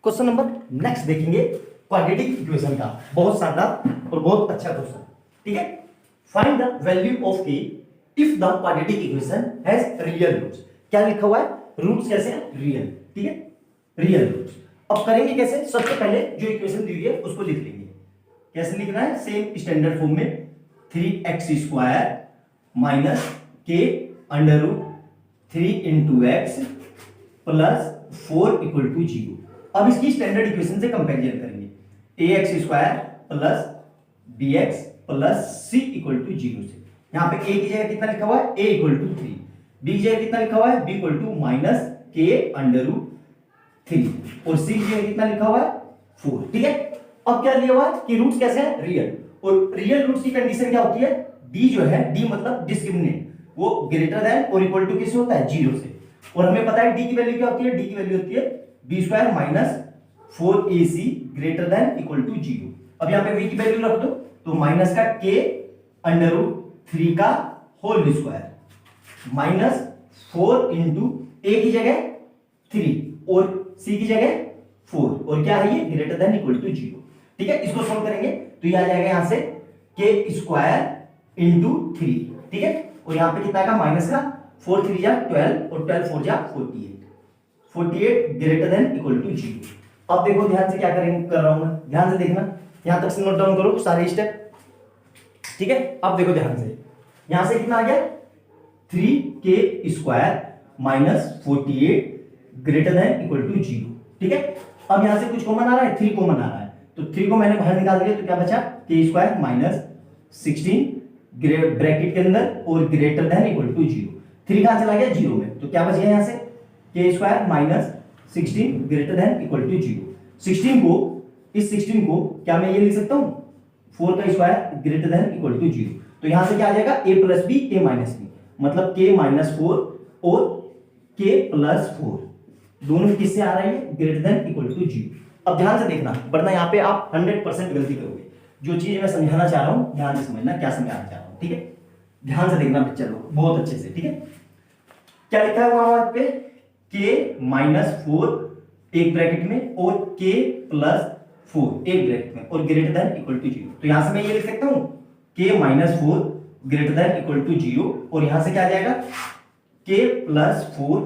Question number next देखेंगे quadratic equation का, बहुत शानदार और बहुत अच्छा क्वेश्चन। ठीक है, find the value of k if the quadratic equation has real roots. क्या लिखा हुआ है? रूट्स कैसे हैं? रियल। ठीक है, रियल रूट्स। अब करेंगे कैसे? सबसे पहले जो इक्वेशन दी हुई है उसको लिख लेंगे। कैसे लिखना है? सेम स्टैंडर्ड फॉर्म में 3x² minus k under root 3 into x plus 4 equal to 0। अब इसकी स्टैंडर्ड इक्वेशन से कंपैरिजन करेंगे। ax² plus bx plus c equal to 0 से। यहां पे a की जगह कितना लिखा हुआ है? a equal to 3। b की जगह कितना लिखा हुआ है? b equal to minus k under root 3 और c की जगह कितना लिखा हुआ है? 4। ठीक है, अब क्या दिया हुआ है कि रूट्स कैसे हैं? रियल। और रियल रूट्स की कंडीशन क्या होती है? d जो है, d मतलब डिस्क्रिमिनेंट, वो ग्रेटर देन और इक्वल टू किससे होता है? 0 से। और हमें पता है d की वैल्यू क्या होती है? d की वैल्यू होती है b² minus 4ac greater than equal to 0। अब यहां पे v की वैल्यू रख दो तो माइनस का k अंडर रूट 3 का whole square minus 4 into a की जगह 3 और c की जगह 4 और क्या है ये? Greater than equal to 0। ठीक है, इसको सॉल्व करेंगे तो ये आ जाएगा यहां से k² इंटू 3। ठीक है, और यहां पे कितना का? माइनस का 4 3 जा 12 और 12 4 जा 48 ग्रेटर देन इक्वल टू 0। अब देखो ध्यान से क्या करेंगे, कर रहा हूं मैं, ध्यान से देखना, यहां तक से नोट डाउन करो सारे स्टेप। ठीक है, अब देखो ध्यान से, यहां से कितना आ गया? 3k² minus 48 greater than equal to 0। ठीक है, अब यहां से कुछ कॉमन आ रहा है? 3 कॉमन आ रहा है, तो 3 को मैंने बाहर निकाल दिया तो क्या बचा? k² माइनस 16 ब्रैकेट के अंदर और ग्रेटर देन इक्वल टू 0। 3 कहां चला गया? 0 में, तो क्या बच गया यहां से? k² minus 16 greater than equal to 0। 16 को, इस 16 को क्या मैं ये लिख सकता हूं? 4 का square greater than equal to 0। तो यहां से क्या आ जाएगा? a plus b a minus b, मतलब k माइनस 4 और k प्लस 4 दोनों किससे आ रहा है? Greater than equal to 0। अब ध्यान से देखना, वरना यहां पे आप 100% गलती करोगे। जो चीज मैं समझाना चाह रहा हूं ध्यान से समझना, क्या समझाना चाह रहा हूं। ठीक है, ध्यान से देखना पिक्चर को बहुत अच्छे से। ठीक है, क्या लिखा है वहां पे? k माइनस 4 एक ब्रैकेट में और k प्लस 4 एक ब्रैकेट में और ग्रेटर देन इक्वल टू 0। तो यहां से मैं ये लिख सकता हूं k minus 4 greater than equal to 0 और यहां से क्या आ जाएगा? k plus 4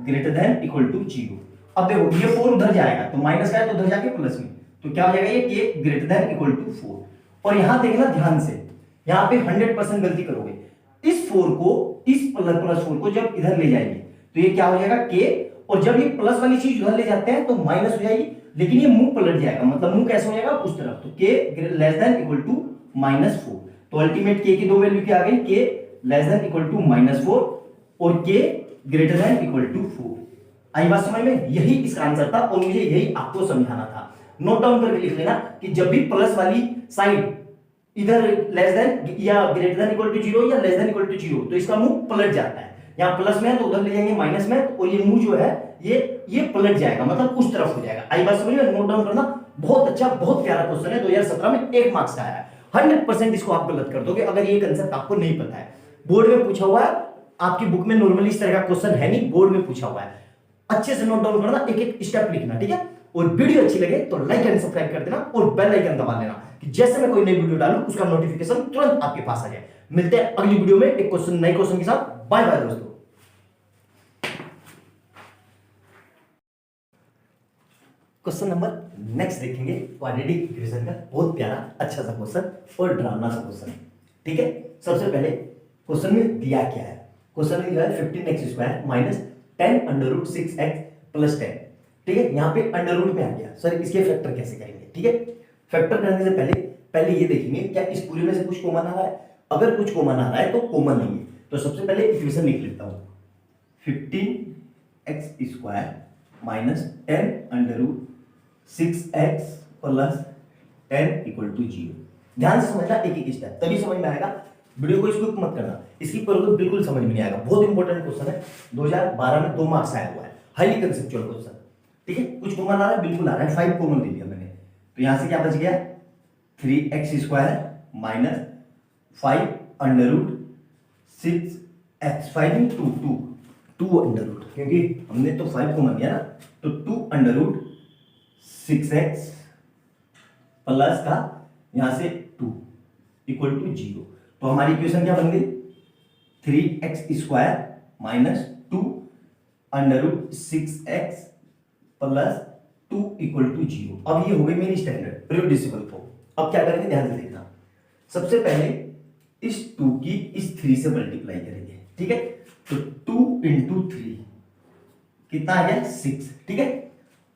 greater than equal to 0। अब देखो ये 4 उधर जाएगा तो माइनस का है तो उधर जाके प्लस में, तो क्या हो जाएगा? ये k greater than equal to 4। और यहां देखना ध्यान से, यहां पे 100% गलती करोगे। इस 4 को, इस प्लस 4 को जब इधर ले जाएंगे तो ये क्या हो जाएगा? k, और जब ये प्लस वाली चीज उधर ले जाते हैं तो माइनस हो जाएगी, लेकिन ये मुंह पलट जाएगा, मतलब मुंह कैसे हो जाएगा? उस तरफ। तो k less than equal to minus 4, तो अल्टीमेट k की दो वैल्यू क्या आ गई? k less than equal to minus 4 और k greater than equal to 4। आई बात समझ में? यही इसका आंसर था और मुझे यही आपको समझाना था। नोट डाउन करके लिख लेना कि जब भी प्लस वाली साइड इधर लेस देन या ग्रेटर देन इक्वल टू 0 या लेस देन इक्वल टू 0 तो इसका मुंह पलट जाता है। यहां प्लस में है तो उधर ले जाएंगे माइनस में, और ये मुंह जो है ये पलट जाएगा, मतलब उस तरफ हो जाएगा। आई बात समझ में? नोट डाउन करना। बहुत अच्छा, बहुत प्यारा क्वेश्चन है, 2017 में 1 मार्क्स का आया है। 100% इसको आप गलत कर दोगे अगर ये कंसेप्ट आपको नहीं पता है। बोर्ड में पूछा हुआ है, आपकी बुक में नॉर्मली इस तरह का क्वेश्चन है नहीं, बोर्ड में पूछा हुआ है। अच्छे से नोट डाउन करना, एक एक स्टेप लिखना। ठीक है, और वीडियो अच्छी लगे तो लाइक एंड सब्सक्राइब कर देना और बेल आइकन दबा लेना कि जैसे मैं कोई नई वीडियो डालूं उसका नोटिफिकेशन तुरंत आपके पास आ जाए। मिलते हैं अगली वीडियो में एक क्वेश्चन, नए क्वेश्चन के साथ। बाय बाय दोस्तों। क्वेश्चन नंबर नेक्स्ट देखेंगे क्वाड्रेटिक इक्वेशन का, बहुत प्यारा अच्छा सा क्वेश्चन और डरावना सा क्वेश्चन। ठीक है, सबसे पहले क्वेश्चन में दिया क्या है? क्वेश्चन में दिया है 15x² minus 10 under root 6x plus 10। ठीक है, यहां पे अंडर रूट में आ गया, सर इसके फैक्टर कैसे करेंगे? ठीक है, फैक्टर करने से पहले ये देखेंगे क्या इस पूरे में से कुछ कॉमन आ रहा है। अगर कुछ कॉमन आ रहा है तो कॉमन लेंगे। तो सबसे पहले इक्वेशन लिख लेता हूं, 15x² minus 10 under root 6x plus 10 equal to 0। ध्यान से समझना एक एक स्टेप, तभी समझ में आएगा। वीडियो को स्किप मत करना, इसकी पर बिल्कुल समझ में नहीं आएगा। बहुत इंपॉर्टेंट क्वेश्चन है, 2012 में 2 मार्क्स आया हुआ है, हाईली कंसेप्चुअल क्वेश्चन। ठीक है, कुछ कॉमन आ रहा है? बिल्कुल आ रहा है, 5 कॉमन दे दिया मैंने। तो यहां से क्या बच गया? 3x² minus 5 under root 6x, 5 into 2 under root, क्योंकि हमने तो 5 कॉमन लिया ना, तो 2 अंडर रूट 6x प्लस का यहां से 2 इक्वल टू 0। तो हमारी इक्वेशन क्या बन गई, 3x² minus 2 under root 6x plus 2 equal to 0। अब ये हो गई मेरी स्टैंडर्ड रिड्यूसिबल फॉर्म। अब क्या करेंगे, ध्यान से देखना। सबसे पहले इस 2 की इस 3 से मल्टीप्लाई करेंगे, ठीक है। तो 2 इंटू 3 कितना आ गया, 6, ठीक है।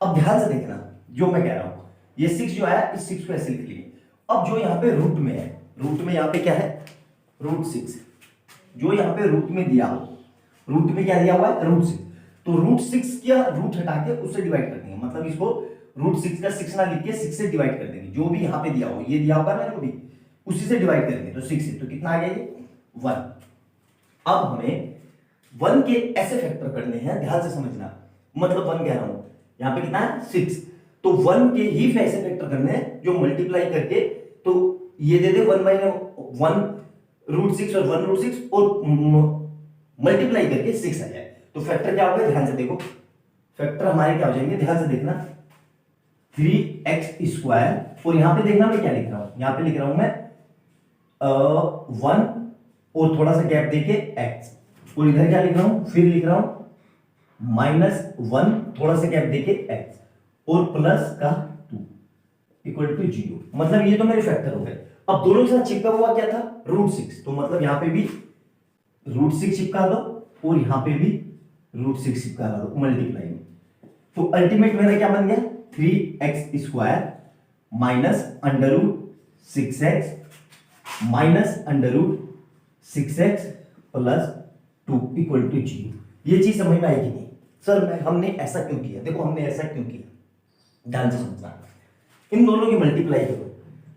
अब ध्यान से देखना जो मैं कह रहा हूं, ये 6 जो आया, इस 6 को ऐसे लिख लिए। अब जो यहां पे रूट में है, रूट में यहां पे क्या है, रूट 6, जो यहां पे रूट में दिया हो, रूट में क्या दिया हुआ है, रूट 6। तो रूट 6 का रूट हटा के उससे डिवाइड कर देंगे, मतलब इसको रूट 6 का 6 ना लिख के 6 से डिवाइड कर देंगे। जो भी यहां पे दिया हो, ये दिया होगा ना जो भी, उसी से डिवाइड करेंगे। तो 6 से तो कितना आ गया ये 1। अब हमें 1 के ऐसे फैक्टर करने हैं, ध्यान से समझना। मतलब 1 कह रहा हूं, यहां पे कितना है 6, तो 1 के ही ऐसे फैक्टर करने हैं जो मल्टीप्लाई करके, तो ये दे दे 1 रूट 6 और 1 रूट 6 और मल्टीप्लाई करके 6 आ जाए। तो फैक्टर क्या होगा, ध्यान से देखो। फैक्टर हमारे क्या हो जाएंगे, ध्यान से देखना, 3x² और यहां पे देखना मैं क्या लिख रहा हूं, यहां पे लिख रहा हूं मैं 1 और थोड़ा सा गैप देके x, और इधर क्या लिख रहा हूं, फिर लिख रहा हूं -1 थोड़ा सा गैप देके x और प्लस का 2 इक्वल टू 0। मतलब ये तो मेरे फैक्टर हो गए। अब दोनों के साथ चिपका हुआ क्या था, रूट 6, तो मतलब यहां पे भी रूट 6 चिपका दो और यहां पे भी रूट 6 चिपका दो मल्टीप्लाई में। तो अल्टीमेट मेरा क्या बन गया, 3x² minus under root 6x minus under root 6x plus 2 equal to 0। ये चीज समझ में आएगी नहीं सर, हमने ऐसा क्यों किया, देखो हमने ऐसा क्यों किया, ध्यान से समझना। इन दोनों की मल्टीप्लाई करो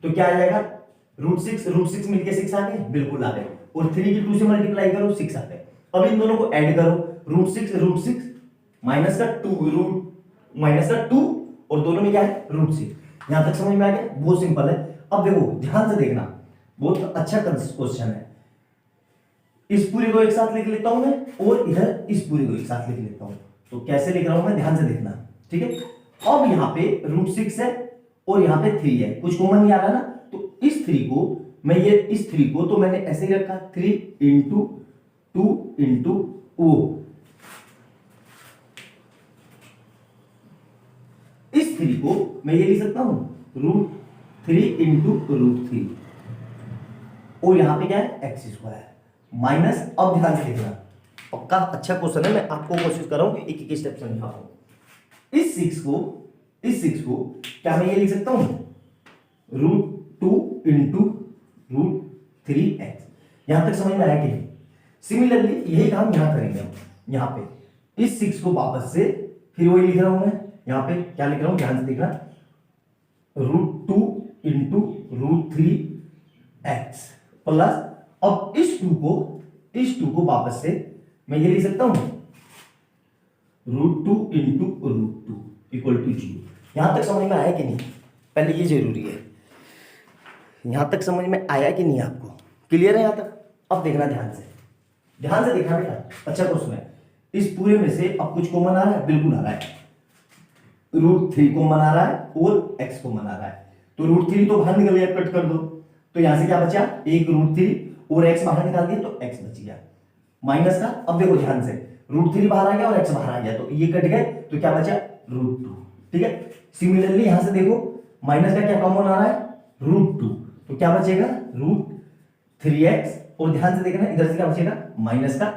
तो क्या आ जाएगा, रूट 6 मिलके 6 आ गए, बिल्कुल आ गए। और 3 की 2 से मल्टीप्लाई करो 6 आ गए। अब इन दोनों को ऐड करो, रूट 6 माइनस का 2 रूट माइनस का 2 और दोनों में क्या है, रूट 6। यहां तक समझ में आ गया, बहुत सिंपल है। अब देखो ध्यान से देखना, बहुत अच्छा क्वेश्चन है। इस पूरे को एक साथ लिख लेता हूं मैं और इधर इस पूरे को एक साथ लिख लेता हूं। तो कैसे लिख रहा हूं मैं, ध्यान से देखना, ठीक है। अब यहां पे रूट 6 है और यहां पे 3 है, कुछ कॉमन नहीं आ रहा ना, तो इस 3 को मैं ये इस 3 को तो मैंने ऐसे ही रखा, 3 इंटू 2 इंटू ओ। इस 3 को मैं ये लिख सकता हूं रूट 3 इंटू रूट 3 और यहां पे क्या है x² माइनस। अब ध्यान से देखना, पक्का अच्छा क्वेश्चन है, मैं आपको कोशिश कर रहा हूं कि एक एक स्टेप समझा पाऊं। इस 6 को क्या मैं ये लिख सकता हूं रूट 2 इंटू रूट 3x। यहां तक समझ में आया कि नहीं। सिमिलरली यही काम यहां करेंगे हम, यहां पे इस 6 को वापस से फिर वही लिख रहा हूं मैं, यहां पे क्या लिख रहा हूं, ध्यान से देखना, root 2 into root 3x plus. अब इस 2 को वापस से मैं ये लिख सकता हूं root 2 into root 2 equal to 0। यहां तक समझ में आया कि नहीं, पहले ये जरूरी है। यहां तक समझ में आया कि नहीं, आपको क्लियर है यहां तक। अब देखना ध्यान से देखना बेटा, अच्छा क्वेश्चन है। इस पूरे में से अब कुछ कॉमन आ रहा है, बिल्कुल आ रहा है, रूट 3 कॉमन आ रहा है और x कॉमन आ रहा है। तो रूट 3 तो बाहर निकल गया, कट कर दो, तो यहां से क्या बचा, एक रूट 3 और x बाहर निकाल दिया तो x बच गया माइनस का। अब देखो ध्यान से, रूट 3 बाहर आ गया और x बाहर आ गया, तो ये कट गए, तो क्या बचा रूट 2, ठीक है। सिमिलरली यहां से देखो, माइनस का क्या कॉमन आ रहा है, रूट 2, तो क्या बचेगा रूट 3x और ध्यान से देखना इधर से क्या बचेगा माइनस का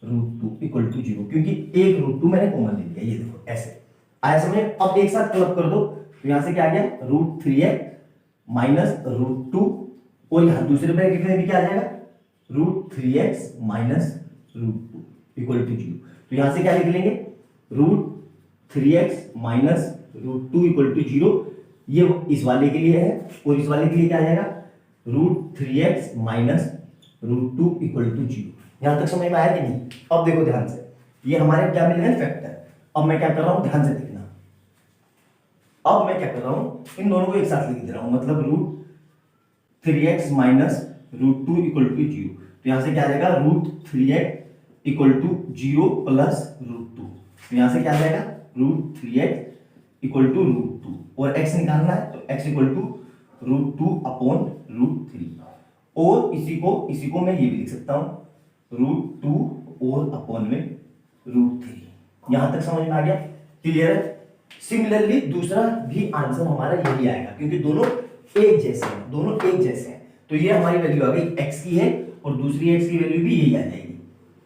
रूट 2 इक्वल टू 0, क्योंकि एक रूट 2 मैंने कॉमन ले लिया। ये देखो ऐसे आया समझ। अब एक साथ क्लब कर दो, तो यहां से क्या आ गया रूट 3x माइनस रूट 2 और यहां दूसरे ब्रैकेट में भी क्या आ जाएगा root 3x minus root 2 equal to 0। तो यहां से क्या लिख लेंगे root 3x minus root 2 equal to 0। ये इस वाले के लिए है और इस वाले के लिए क्या आ जाएगा root 3x minus root 2 equal to 0। यहां तक समझ में आया कि नहीं। अब देखो ध्यान से, ये हमारे क्या मिल गए फैक्टर। अब मैं क्या कर रहा हूं, ध्यान से देखना, अब मैं क्या कर रहा हूं, इन दोनों को एक साथ लिख दे रहा हूं, मतलब root 3x minus root 2 equal to 0। तो यहां से क्या आ जाएगा root 3x equal to 0 plus root 2। तो यहां से क्या आ जाएगा रूट 3x इक्वल टू √2 और x निकालना है तो x इक्वल टू √2 अपॉन √3 और इसी को मैं ये भी लिख सकता हूं √2 और अपॉन में √3। यहां तक समझ में आ गया? क्लियर है? सिमिलरली दूसरा भी आंसर हमारा यही आएगा क्योंकि दोनों एक जैसे हैं तो ये हमारी वैल्यू आ गई x की है और दूसरी x की वैल्यू भी यही आ जाएगी,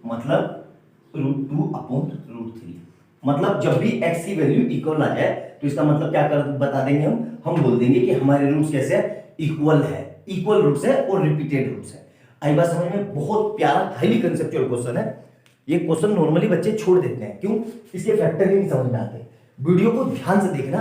मतलब √2 अपॉन √3। मतलब जब भी x की वैल्यू इक्वल आ जाए तो इसका मतलब क्या कर बता देंगे हम बोल देंगे कि हमारे रूट्स कैसे है, इक्वल रूट्स है और रिपीटेड रूट्स है। आई बात समझ में? बहुत प्यारा हाईली कंसेप्चुअल क्वेश्चन है। ये क्वेश्चन नॉर्मली बच्चे छोड़ देते हैं, क्यों? इसके फैक्टर ही नहीं समझ में आते। वीडियो को ध्यान से देखना,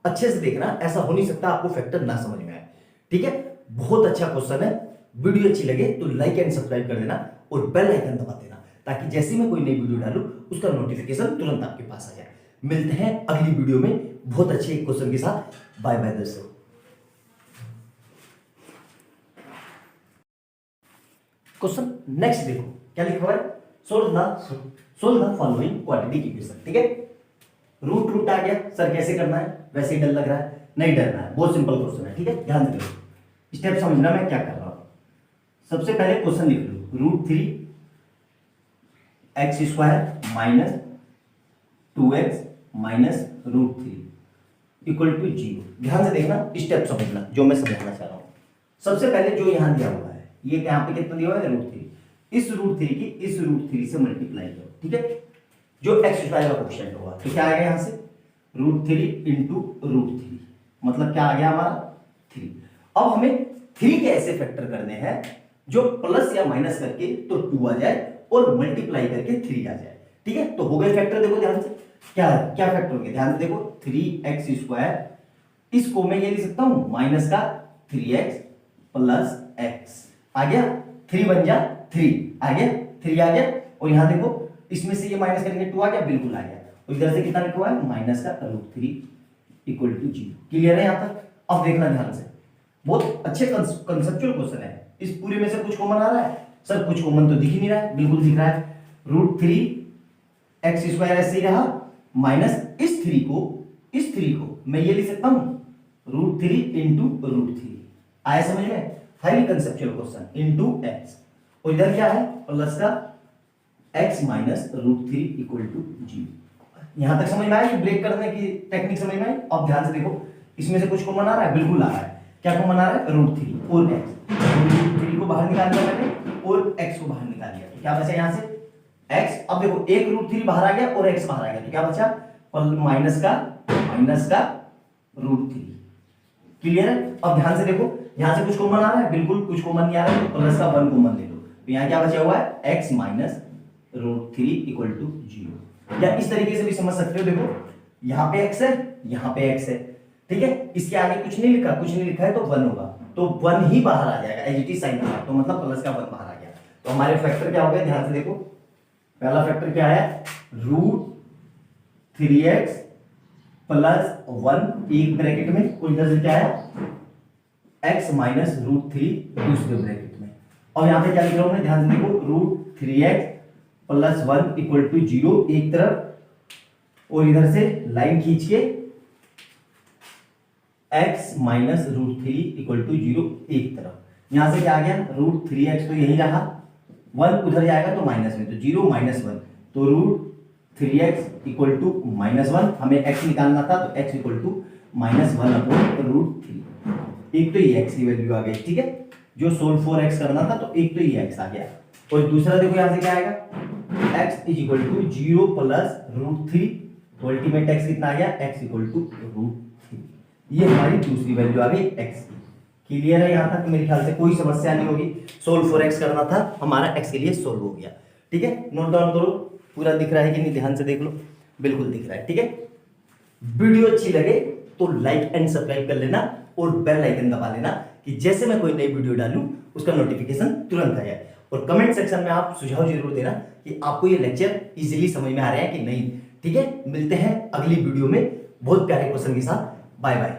अच्छे से देखना, ऐसा हो नहीं सकता आपको फैक्टर ना समझ में आए। ठीक है, बहुत अच्छा क्वेश्चन है। वीडियो अच्छी लगे तो लाइक एंड सब्सक्राइब कर देना और बेल आइकन दबा देना ताकि जैसे मैं कोई नई वीडियो डालूं उसका नोटिफिकेशन तुरंत आपके पास आ जाए। मिलते हैं अगली वीडियो में बहुत अच्छे क्वेश्चन के साथ। बाय बाय दोस्तों। क्वेश्चन नेक्स्ट देखो क्या लिखा हुआ है, solve the following quadratic equation. ठीक है, रूट आ गया सर, कैसे करना है? वैसे ही डर लग रहा है? नहीं डरना है, बहुत सिंपल क्वेश्चन है। ठीक है, ध्यान से देखो, स्टेप समझना मैं क्या कर रहा हूं। सबसे पहले क्वेश्चन लिख लो, √3 x² minus 2x minus √3 equal to 0। ध्यान से देखना, स्टेप समझना जो मैं समझाना चाह रहा हूं। सबसे पहले जो यहां दिया हुआ है, ये यहां पे कितना दिया हुआ है? √3। इस √3 से मल्टीप्लाई करो। ठीक है, जो x² का कोएफिशिएंट होगा तो क्या आएगा यहां से? √3 इंटू √3, मतलब क्या आ गया हमारा? 3। अब हमें 3 के ऐसे फैक्टर करने हैं जो प्लस या माइनस करके तो 2 आ जाए और मल्टीप्लाई करके 3 आ जाए। ठीक है, तो हो गए फैक्टर। देखो ध्यान से, क्या क्या फैक्टर हो गया? ध्यान से देखो, 3x², इसको मैं ये लिख सकता हूं माइनस का 3x प्लस x आ गया, 3 बन जा 3 आ गया, 3 आ गया। और यहां देखो, इसमें से ये माइनस करेंगे 2 आ गया, बिल्कुल आ गया। और इधर से कितना लिखा हुआ है? माइनस का √3 इक्वल टू 0। क्लियर है यहां तक? अब देखना ध्यान से, बहुत अच्छे कंसेप्चुअल क्वेश्चन है। इस पूरे में से कुछ कॉमन आ रहा है? सर कुछ कॉमन तो दिख ही नहीं रहा है। बिल्कुल दिख रहा है, √3 x² ऐसे ही रहा, माइनस इस 3 को मैं ये लिख सकता हूं √3 इंटू √3। आया समझ में? Highly conceptual question, into x। और इधर क्या है? प्लस का x माइनस √3 इक्वल टू 0। यहां तक समझ में आया कि ब्रेक करने की टेक्निक समझ में आई? अब ध्यान से देखो, इसमें से कुछ कॉमन आ रहा है? बिल्कुल आ रहा है। क्या कॉमन आ रहा है? √3 और x। √3 को बाहर निकाल दिया मैंने और x को बाहर निकाल दिया, तो क्या बचा यहां से? x। अब देखो, एक √3 बाहर आ गया और x बाहर आ गया, तो क्या बचा? माइनस का √3। क्लियर है? अब ध्यान से देखो, यहां से कुछ कॉमन आ रहा है? बिल्कुल कुछ कॉमन नहीं आ रहा है, तो प्लस का 1 कॉमन ले लो, तो यहां क्या बचा हुआ है? x minus √3 equal to 0। या इस तरीके से भी समझ सकते हो, देखो यहां पे x है, यहां पे x है। ठीक है, इसके आगे कुछ नहीं लिखा है तो 1 होगा, तो 1 ही बाहर आ जाएगा, एज इट इज साइन का, तो मतलब प्लस का 1 बाहर आ गया। तो हमारे फैक्टर क्या हो गए? ध्यान से देखो, पहला फैक्टर क्या है? √3x प्लस 1 एक ब्रैकेट में, और इधर से क्या है? x माइनस √3 दूसरे ब्रैकेट में। और यहां पे क्या लिख रहा हूं मैं? ध्यान से देखो, √3x प्लस 1 इक्वल टू 0 एक तरफ, और इधर से लाइन खींच के x माइनस √3 इक्वल टू 0 एक तरफ। यहां से क्या आ गया? √3x तो यही रहा, 1 उधर जाएगा तो माइनस में, तो 0 माइनस 1, तो √3x इक्वल टू -1। हमें x निकालना था, तो x इक्वल टू -1 अपॉन √3। एक तो ये x की वैल्यू आ गई। ठीक है, जो सोल्व फॉर x करना था, तो एक तो ये x आ गया। और दूसरा देखो यहां से क्या आएगा? x is equal to 0 plus √3, तो अल्टीमेट x कितना आ गया? x equal to √3। ये हमारी दूसरी वैल्यू आ गई x की। क्लियर है यहां तक? मेरे ख्याल से कोई समस्या नहीं होगी। सोल्व फॉर x करना था, हमारा x के लिए सोल्व हो गया। ठीक है, नोट डाउन करो, पूरा दिख रहा है कि नहीं? ध्यान से देख लो, बिल्कुल दिख रहा है। ठीक है, वीडियो अच्छी लगे तो लाइक एंड सब्सक्राइब कर लेना और बेल आइकन दबा लेना कि जैसे मैं कोई नई वीडियो डालूं उसका नोटिफिकेशन तुरंत आ जाए। और कमेंट सेक्शन में आप सुझाव जरूर देना कि आपको ये लेक्चर इजीली समझ में आ रहा है कि नहीं। ठीक है, मिलते हैं अगली वीडियो में बहुत प्यारे क्वेश्चन के साथ। Bye bye.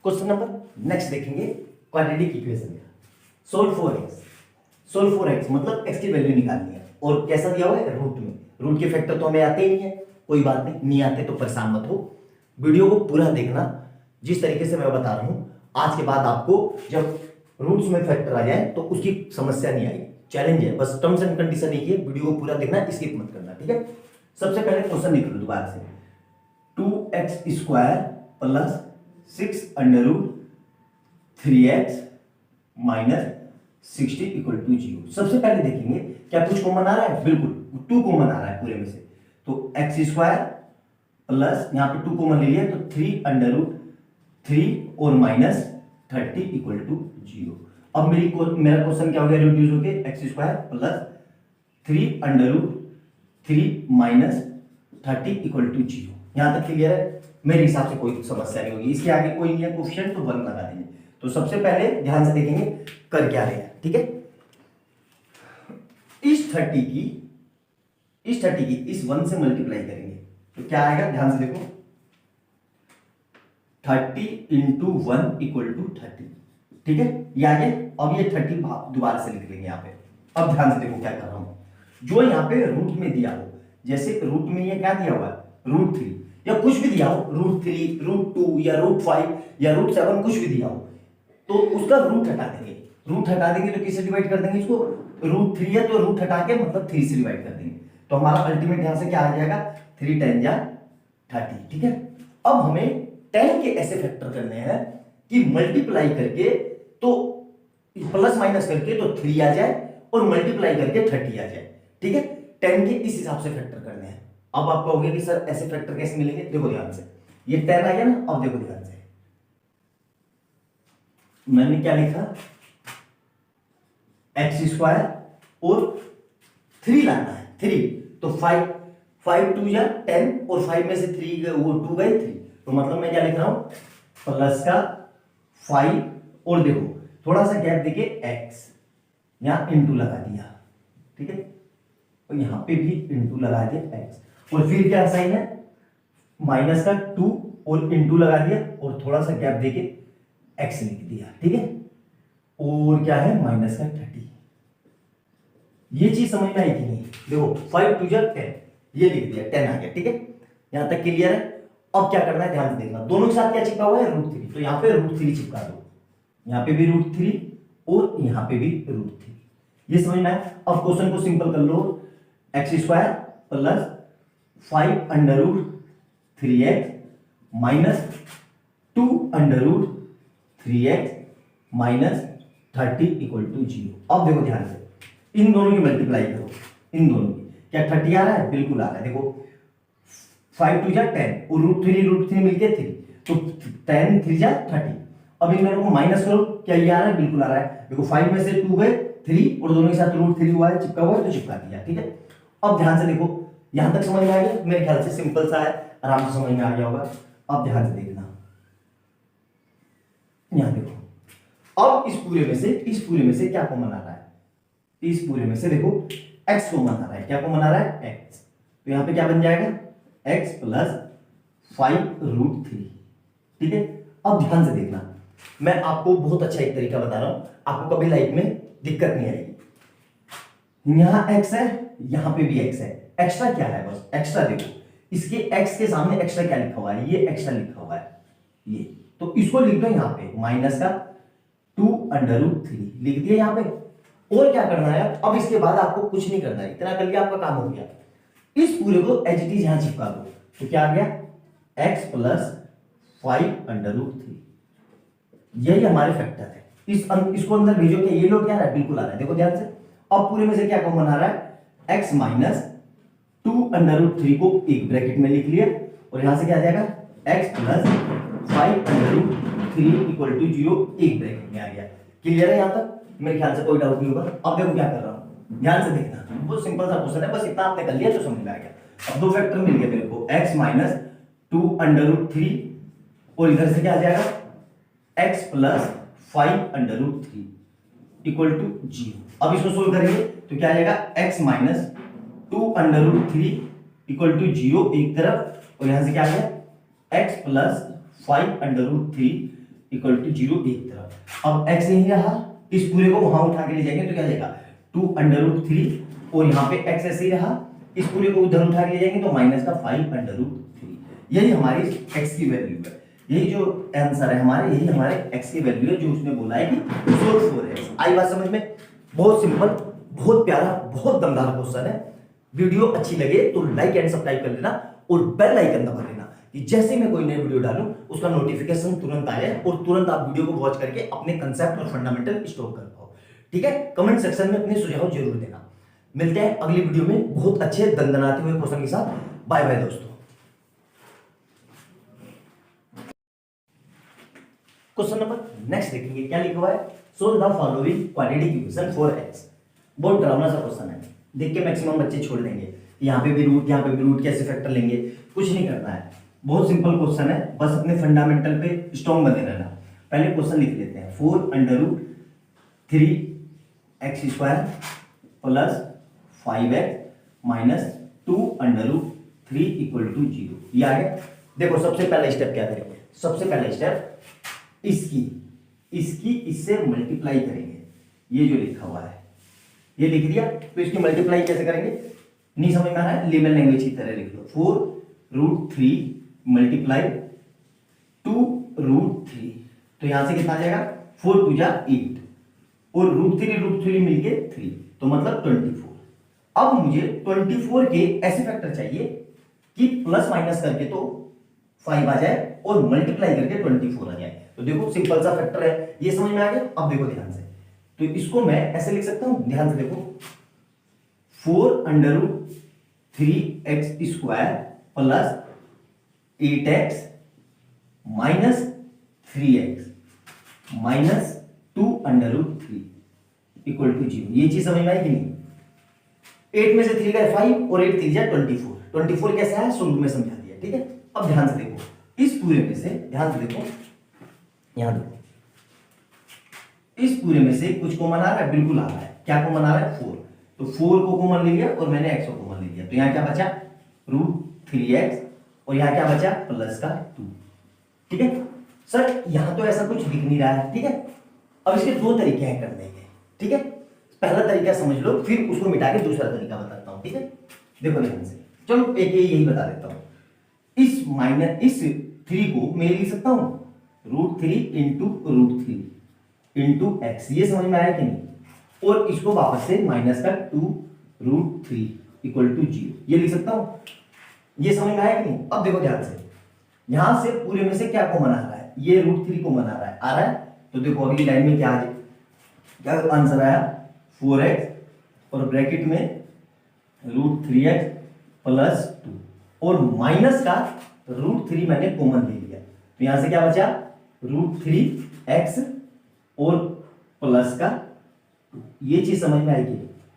Question number next देखेंगे, क्वाड्रेटिक इक्वेशन का। सोल्व फॉर x मतलब x की वैल्यू निकालनी है। और कैसा दिया हुआ है, रूट में। रूट के फैक्टर तो हमें आते ही नहीं है, कोई बात नहीं आते तो परेशान मत हो, वीडियो को पूरा देखना। जिस तरीके से मैं बता रहा हूं, आज के बाद आपको जब रूट्स में फैक्टर आ जाए तो उसकी समस्या नहीं आएगी। चैलेंज है, बस टर्म्स एंड कंडीशन एक ही है, वीडियो को पूरा देखना, स्किप मत करना, ठीक है। सबसे पहले क्वेश्चन लिख लो दोबारा से, 2x² plus 6 under root 3x minus 60 equal to 0। सबसे पहले देखेंगे क्या कुछ कॉमन आ रहा है, बिल्कुल 2 कॉमन आ रहा है पूरे में से, तो x² प्लस यहां पे 2 कॉमन ले लिया तो 3 अंडर रूट 3 और माइनस 30 इक्वल टू 0। अब मेरा क्वेश्चन क्या हो गया, रिड्यूस होके x² plus 3 under root 3 minus 30 equal to 0। यहां तक क्लियर है, मेरे हिसाब से कोई समस्या नहीं होगी। इसके आगे कोई नहीं है कोएफिशिएंट तो 1 लगा देंगे। तो सबसे पहले ध्यान से देखेंगे कर क्या रहे हैं, ठीक है। इस 30 की इस 1 से मल्टीप्लाई करेंगे तो क्या आएगा, ध्यान से देखो, 30 इंटू 1 इक्वल टू 30, ठीक है, ये आगे। अब ये 30 दोबारा से लिख लेंगे यहाँ पे। अब ध्यान से देखो क्या कर रहा हूं, जो यहाँ पे रूट में दिया हो, जैसे रूट में ये क्या दिया हुआ है, √3 या कुछ भी दिया हो, √3 √2 या √5 या √7 कुछ भी दिया हो, तो उसका रूट हटा देंगे। रूट हटा देंगे तो किससे डिवाइड कर देंगे इसको, √3 है तो रूट हटा के मतलब 3 से डिवाइड कर देंगे, तो हमारा अल्टीमेट यहां से क्या आ जाएगा, 3 10 जा 30, ठीक है। अब हमें 10 के ऐसे फैक्टर करने हैं कि मल्टीप्लाई करके तो प्लस माइनस करके तो 3 आ जाए और मल्टीप्लाई करके 30 आ जाए, ठीक है। 10 के इस हिसाब से फैक्टर करने हैं। अब आप कहोगे कि सर ऐसे फैक्टर कैसे मिलेंगे, देखो ध्यान से, ये 10 आ गया ना, अब देखो ध्यान से, मैंने क्या लिखा, x² और 3 लाना है, 3 तो 5 2 या 10 और 5 में से 3 वो 2 गए 3, तो मतलब मैं क्या लिख रहा हूं, प्लस का 5 और देखो थोड़ा सा गैप देके x, यहां इंटू लगा दिया, ठीक है, और यहां पे भी इंटू लगा दिया x, और फिर क्या साइन है, माइनस का 2 और इंटू लगा दिया और थोड़ा सा गैप देके x लिख दिया, ठीक है, और क्या है माइनस का 30। ये चीज समझ में आई कि नहीं, देखो 5 2 जा 10, ये लिख दिया 10 आ गया, ठीक है, यहां तक क्लियर है। अब क्या करना है, ध्यान से देखना, दोनों के साथ क्या चिपका हुआ है, √3, तो यहां पे √3 चिपका दो, यहां पे भी √3 और यहां पे भी √3, ये समझ में आया। अब क्वेश्चन को सिंपल कर लो, x² plus 5 under root 3x minus 2 under root 3x minus 30 equal to 0। अब देखो ध्यान से, इन दोनों की मल्टीप्लाई करो, इन दोनों की, क्या 30 आ रहा है, बिल्कुल आ रहा है, देखो 5 2 जा 10 और √3 मिलके 3, तो 10 3 जा 30। अब इन दोनों को माइनस करो, क्या ये आ रहा है, बिल्कुल आ रहा है, देखो 5 में से 2 गए 3 और दोनों के साथ √3 हुआ है, चिपका हुआ है तो चिपका दिया, ठीक है। अब ध्यान से देखो, यहां तक समझ में आ गया, मेरे ख्याल से सिंपल सा है, आराम से समझ में आ गया होगा। अब ध्यान से देखना, यहां देखो, अब इस पूरे में से क्या कॉमन आ रहा है, इस पूरे में से देखो x कॉमन आ रहा है, क्या कॉमन आ रहा है, x, तो यहां पे क्या बन जाएगा, x प्लस 5√3, ठीक है। अब ध्यान से देखना, मैं आपको बहुत अच्छा एक तरीका बता रहा हूं, आपको कभी लाइफ में दिक्कत नहीं आएगी। यहां x है, यहां पे भी x है, एक्स्ट्रा क्या है, बस एक्स्ट्रा देखो, इसके x के सामने एक्स्ट्रा क्या लिखा हुआ है, ये एक्स्ट्रा लिखा हुआ है, ये, तो इसको लिख दो यहां पे माइनस का 2 अंडर रूट 3 लिख दिया यहां पे। और क्या करना है, अब इसके बाद आपको कुछ नहीं करना है, इतना कर लिया आपका काम हो गया। इस पूरे को एज इट इज यहां चिपका दो, तो क्या आ गया, x प्लस 5 अंडर रूट 3, यही हमारे फैक्टर है। इसको अंदर भेजो, क्या ये लोग क्या आ रहा है, बिल्कुल आ रहा है, देखो ध्यान से। अब पूरे में से क्या कॉमन आ रहा है, x माइनस 2 अंडर रूट 3 को एक ब्रैकेट में लिख लिया, और यहां से क्या आ जाएगा, x plus 5 under root 3 equal to 0 एक ब्रैकेट में आ गया। क्लियर है यहां तक, मेरे ख्याल से कोई डाउट नहीं होगा। अब देखो क्या कर रहा हूं, ध्यान से देखना, बहुत सिंपल सा क्वेश्चन है, बस इतना आपने कर लिया तो समझ में आ गया। अब दो फैक्टर मिल गए मेरे को, x माइनस 2 अंडर रूट 3 और इधर से क्या आ जाएगा, x plus 5 under root 3 equal to 0। अब इसको सोल्व करेंगे तो क्या आ जाएगा, x minus 2 under root 3 equal to 0 एक तरफ, और यहां से क्या आ गया, x plus 5 under root 3 equal to 0 एक तरफ। अब x यही रहा, इस पूरे को वहां उठा के ले जाएंगे तो क्या आ जाएगा, 2 अंडर रूट 3 और यहाँ पे x ऐसे ही रहा, इस पूरे को उधर उठा के ले जाएंगे तो माइनस का 5√3, यही हमारी x की वैल्यू है। यही जो आंसर है हमारे, यही हमारे x की वैल्यू है जो उसने बोला है कि सोल्व फॉर x। आई बात समझ में? बहुत सिंपल, बहुत प्यारा, बहुत दमदार क्वेश्चन है। वीडियो अच्छी लगे तो लाइक एंड सब्सक्राइब कर लेना और बेल आइकन दबा देना कि जैसे मैं कोई नई वीडियो डालूं उसका नोटिफिकेशन तुरंत आए और तुरंत आप वीडियो को वॉच करके अपने कंसेप्ट और फंडामेंटल स्टोर कर पाओ। ठीक है, कमेंट सेक्शन में अपने सुझाव जरूर देना। मिलते हैं अगली वीडियो में बहुत अच्छे दंदनाते हुए क्वेश्चन के साथ। बाय बाय दोस्तों। क्वेश्चन नंबर नेक्स्ट देखेंगे, क्या लिखा हुआ है, solve the following quadratic equation for x। बहुत डरावना सा क्वेश्चन है, देख के मैक्सिमम बच्चे छोड़ देंगे। यहाँ पे भी रूट, यहाँ पे भी रूट, कैसे फैक्टर लेंगे, कुछ नहीं करना है। बहुत सिंपल क्वेश्चन है, बस अपने फंडामेंटल पे स्ट्रॉन्ग बने रहना। पहले क्वेश्चन लिख लेते हैं, 4√3x² plus 5x minus 2√3 equal to 0। ये आ गया। देखो सबसे पहला स्टेप क्या करेंगे, सबसे पहला स्टेप इसकी इससे मल्टीप्लाई करेंगे। ये जो लिखा हुआ है ये लिख दिया, तो इसकी मल्टीप्लाई कैसे करेंगे, नहीं समझ में आ रहा है, लेमन लैंग्वेज की तरह लिख लो। 4√3 मल्टीप्लाई 2√3, तो यहां से कितना आ जाएगा, 4 2 जा 8 और √3 मिलके 3, तो मतलब 24। अब मुझे 24 के ऐसे फैक्टर चाहिए कि प्लस माइनस करके तो 5 आ जाए और मल्टीप्लाई करके 24 आ जाए। तो देखो सिंपल सा फैक्टर है, ये समझ में आ गया। अब देखो ध्यान से, तो इसको मैं ऐसे लिख सकता हूं, ध्यान से देखो, 4√3x² plus 8x minus 3x minus 2√3 equal to 0। ये चीज समझ में आई कि नहीं? 8 में से 3 गए 5 और 8 3 जा 24। 24 कैसे है, शुरू में समझा दिया। ठीक है, अब ध्यान से देखो, इस पूरे में से, ध्यान से देखो, यहां देखो, इस पूरे में से कुछ कॉमन आ रहा है, बिल्कुल आ रहा है। क्या कॉमन आ रहा है, 4, तो 4 को कॉमन ले लिया और मैंने x को कॉमन ले लिया, तो यहां क्या बचा, √3x और यहां क्या बचा, प्लस का 2। ठीक है सर, यहां तो ऐसा कुछ दिख नहीं रहा है। ठीक है, अब इसके दो तरीके हैं करने के। ठीक है, पहला तरीका समझ लो, फिर उसको मिटा के दूसरा तरीका बताता हूं। ठीक है, देखो ध्यान से, चलो एक यही बता देता हूं। इस 3 को मैं लिख सकता हूं √3 इंटू √3 इंटू x, ये समझ में आया कि नहीं? और इसको वापस से माइनस का 2√3 इक्वल टू 0, ये लिख सकता हूं। ये समझ में आया कि नहीं? अब देखो ध्यान से, यहां से पूरे में से क्या कॉमन आ रहा है, ये √3 कॉमन आ रहा है। तो देखो अगली लाइन में क्या आ जाए, क्या आंसर आया, 4x और ब्रैकेट में √3x प्लस 2 और माइनस का √3 मैंने कॉमन ले लिया, तो यहां से क्या बचा, √3x और प्लस का 2। ये चीज समझ में आएगी,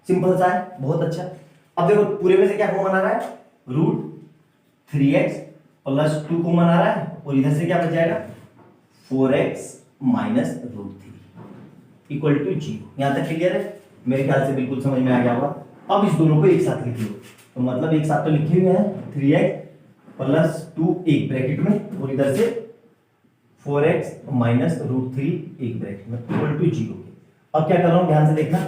सिंपल सा है, बहुत अच्छा। अब देखो पूरे में से क्या कॉमन आ रहा है, √3x प्लस 2 कॉमन आ रहा है और इधर से क्या बच जाएगा, 4x माइनस √3 इक्वल टू 0। यहां तक क्लियर है? मेरे ख्याल से बिल्कुल समझ में आ गया होगा। अब इस दोनों को एक साथ लिख लो, तो मतलब एक साथ तो लिखे हुए हैं, 3x प्लस 2 एक ब्रैकेट में और इधर से 4x माइनस √3 एक ब्रैकेट में इक्वल टू 0। अब क्या कर रहा हूं, ध्यान से देखना,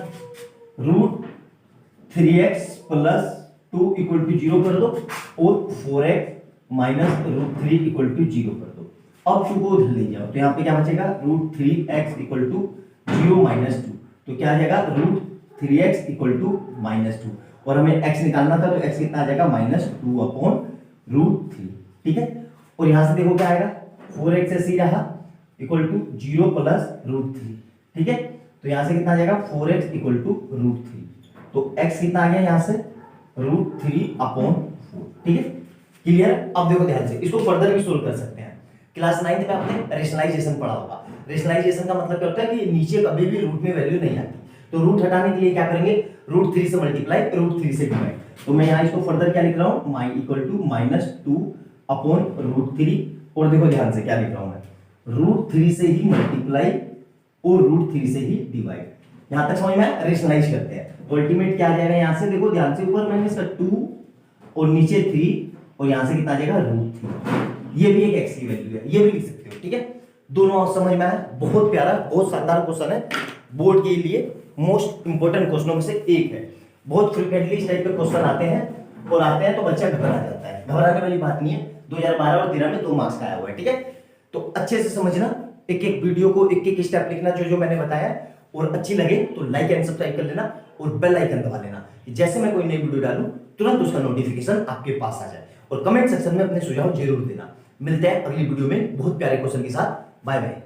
√3x प्लस 2 इक्वल टू 0 कर दो और 4x माइनस √3 इक्वल टू 0 कर दो। अब 2 को उधर ले जाओ, तो यहाँ पे क्या बचेगा, √3x इक्वल टू 0 माइनस 2, तो क्या आ जाएगा, √3x इक्वल टू माइनस 2 और हमें x निकालना था, तो x कितना आ जाएगा, -2/√3। ठीक है, और यहां से देखो क्या आएगा, 4x ऐसे ही रहा इक्वल टू 0 प्लस √3। ठीक है, तो यहां से कितना आ जाएगा, 4x इक्वल टू √3, तो x कितना आ गया यहां से, √3/4। ठीक है, क्लियर? अब देखो ध्यान से, इसको फर्दर भी सोल्व कर सकते हैं। क्लास 9th में आपने रेशनलाइजेशन पढ़ा होगा। रेशनलाइजेशन का मतलब क्या होता है कि नीचे कभी भी रूट में वैल्यू नहीं आती, तो रूट हटाने के लिए क्या करेंगे, √3 से मल्टीप्लाई, √3 से डिवाइड। तो मैं यहाँ इसको फर्दर क्या लिख रहा हूँ, इक्वल टू -2/√3 और देखो ध्यान से क्या लिख रहा हूँ मैं, √3 से ही मल्टीप्लाई और √3 से ही डिवाइड। यहां तक समझ में? रेशनलाइज करते हैं तो अल्टीमेट क्या आ जाएगा, यहां से देखो ध्यान से, ऊपर मैंने इसका 2 और नीचे 3 और यहां से कितना आ जाएगा, √3। ये भी एक x की वैल्यू है, ये भी लिख सकते हो। ठीक है, दोनों समझ में आया? बहुत प्यारा, बहुत शानदार क्वेश्चन है, बोर्ड के लिए मोस्ट इंपोर्टेंट क्वेश्चनों में से एक है। बहुत फ्रिक्वेंटली इस टाइप के क्वेश्चन आते हैं और आते हैं तो बच्चा घबरा जाता है। घबराने वाली बात नहीं है, 2012 और 13 में 2 मार्क्स का आया हुआ है, ठीक है। तो अच्छे से समझना, एक एक वीडियो को एक एक स्टेप लिखना जो जो मैंने बताया, और अच्छी लगे तो लाइक एंड सब्सक्राइब कर लेना और बेल आइकन दबा लेना, जैसे मैं कोई नई वीडियो डालूं तुरंत उसका नोटिफिकेशन आपके पास आ जाए। और कमेंट सेक्शन में अपने सुझाव जरूर देना। मिलते हैं अगली वीडियो में बहुत प्यारे क्वेश्चन के साथ। Bye bye.